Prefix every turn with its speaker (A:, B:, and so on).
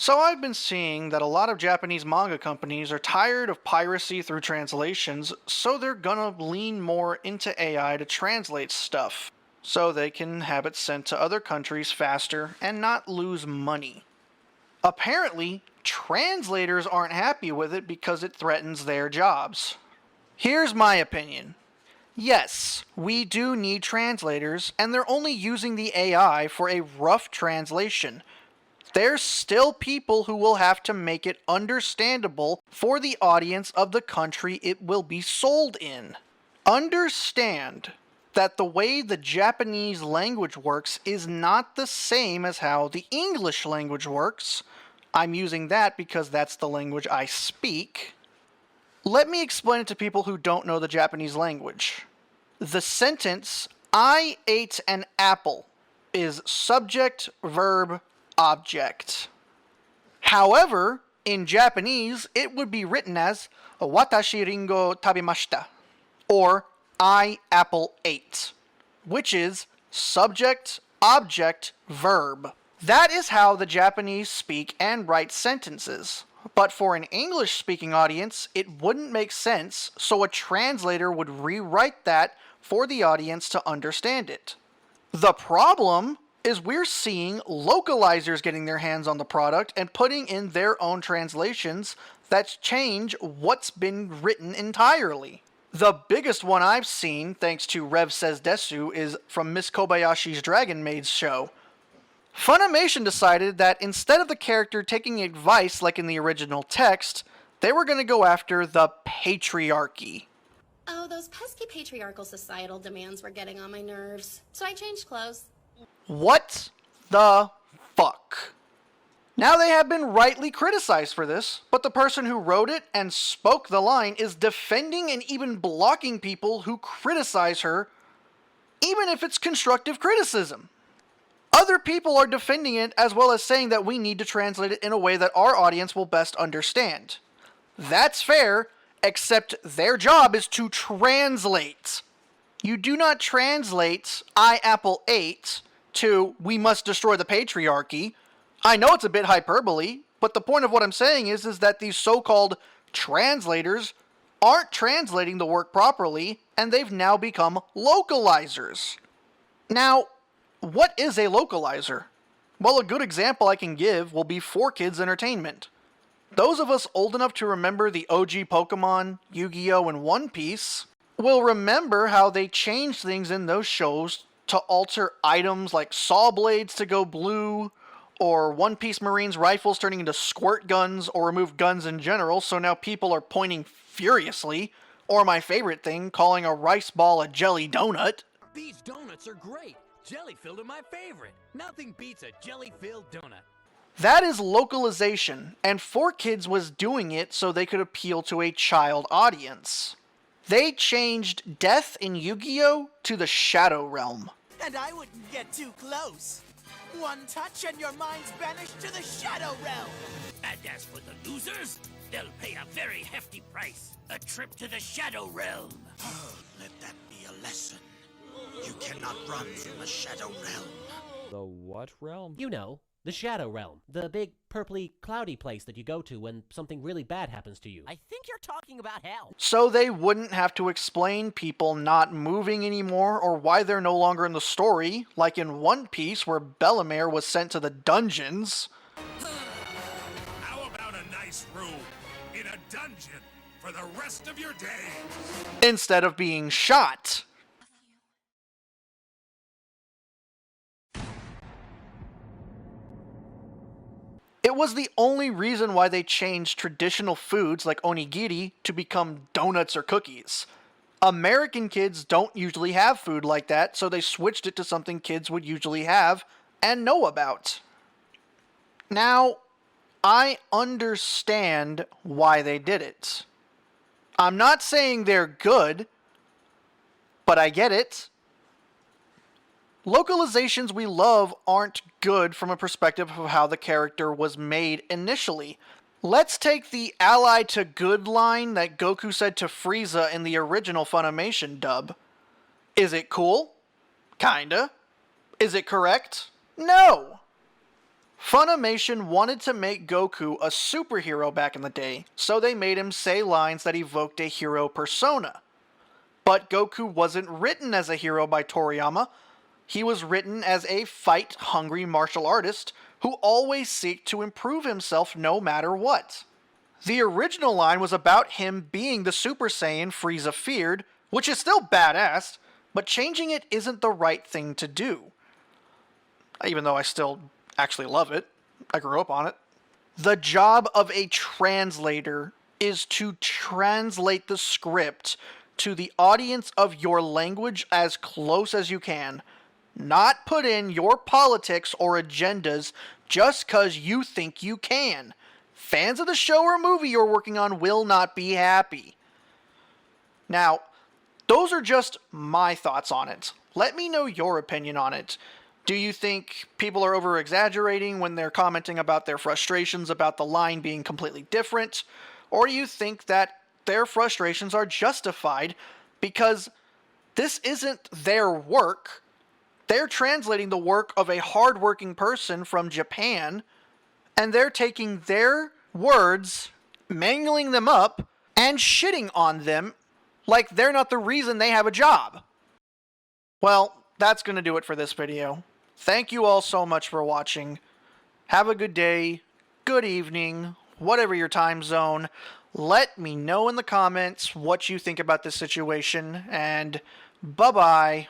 A: So I've been seeing that a lot of Japanese manga companies are tired of piracy through translations, so they're gonna lean more into AI to translate stuff, so they can have it sent to other countries faster and not lose money. Apparently, translators aren't happy with it because it threatens their jobs. Here's my opinion. Yes, we do need translators, and they're only using the AI for a rough translation. There's still people who will have to make it understandable for the audience of the country it will be sold in. Understand that the way the Japanese language works is not the same as how the English language works. I'm using that because that's the language I speak. Let me explain it to people who don't know the Japanese language. The sentence, I ate an apple, is subject, verb, object. However, in Japanese, it would be written as watashi ringo tabemashita, or I apple ate, which is subject, object, verb. That is how the Japanese speak and write sentences. But for an English-speaking audience, it wouldn't make sense, so a translator would rewrite that for the audience to understand it. The problem is we're seeing localizers getting their hands on the product and putting in their own translations that change what's been written entirely. The biggest one I've seen, thanks to Rev Says Desu, is from Miss Kobayashi's Dragon Maid's show. Funimation decided that instead of the character taking advice like in the original text, they were going to go after the patriarchy.
B: Oh, those pesky patriarchal societal demands were getting on my nerves, so I changed clothes.
A: What the fuck? Now they have been rightly criticized for this, but the person who wrote it and spoke the line is defending and even blocking people who criticize her, even if it's constructive criticism. Other people are defending it as well as saying that we need to translate it in a way that our audience will best understand. That's fair, except their job is to translate. You do not translate I apple ate to we must destroy the patriarchy. I know it's a bit hyperbole, but the point of what I'm saying is that these so-called translators aren't translating the work properly, and they've now become localizers. Now, what is a localizer? Well, a good example I can give will be 4Kids Entertainment. Those of us old enough to remember the OG Pokemon, Yu-Gi-Oh! And One Piece will remember how they changed things in those shows to alter items like saw blades to go blue, or One Piece Marines rifles turning into squirt guns, or remove guns in general, so now people are pointing furiously, or my favorite thing, calling a rice ball a jelly donut.
C: These donuts are great. Jelly-filled are my favorite. Nothing beats a jelly-filled donut.
A: That is localization, and 4Kids was doing it so they could appeal to a child audience. They changed death in Yu-Gi-Oh! To the Shadow Realm.
D: And I wouldn't get too close. One touch and your mind's banished to the Shadow Realm.
E: And as for the losers, they'll pay a very hefty price. A trip to the Shadow Realm.
D: Oh, let that be a lesson. You cannot run from the Shadow Realm.
F: The what realm?
G: You know, the Shadow Realm. The big, purpley, cloudy place that you go to when something really bad happens to you.
E: I think you're talking about hell.
A: So they wouldn't have to explain people not moving anymore or why they're no longer in the story, like in One Piece where Bellemere was sent to the dungeons.
H: How about a nice room in a dungeon for the rest of your days?
A: Instead of being shot. It was the only reason why they changed traditional foods like onigiri to become donuts or cookies. American kids don't usually have food like that, so they switched it to something kids would usually have and know about. Now, I understand why they did it. I'm not saying they're good, but I get it. Localizations we love aren't good from a perspective of how the character was made initially. Let's take the ally to good line that Goku said to Frieza in the original Funimation dub. Is it cool? Kinda. Is it correct? No! Funimation wanted to make Goku a superhero back in the day, so they made him say lines that evoked a hero persona. But Goku wasn't written as a hero by Toriyama. He was written as a fight-hungry martial artist who always seeked to improve himself no matter what. The original line was about him being the Super Saiyan Frieza feared, which is still badass, but changing it isn't the right thing to do. Even though I still actually love it. I grew up on it. The job of a translator is to translate the script to the audience of your language as close as you can. Not put in your politics or agendas just because you think you can. Fans of the show or movie you're working on will not be happy. Now, those are just my thoughts on it. Let me know your opinion on it. Do you think people are over-exaggerating when they're commenting about their frustrations about the line being completely different? Or do you think that their frustrations are justified because this isn't their work? They're translating the work of a hardworking person from Japan, and they're taking their words, mangling them up, and shitting on them like they're not the reason they have a job. Well, that's going to do it for this video. Thank you all so much for watching. Have a good day, good evening, whatever your time zone. Let me know in the comments what you think about this situation, and bye-bye.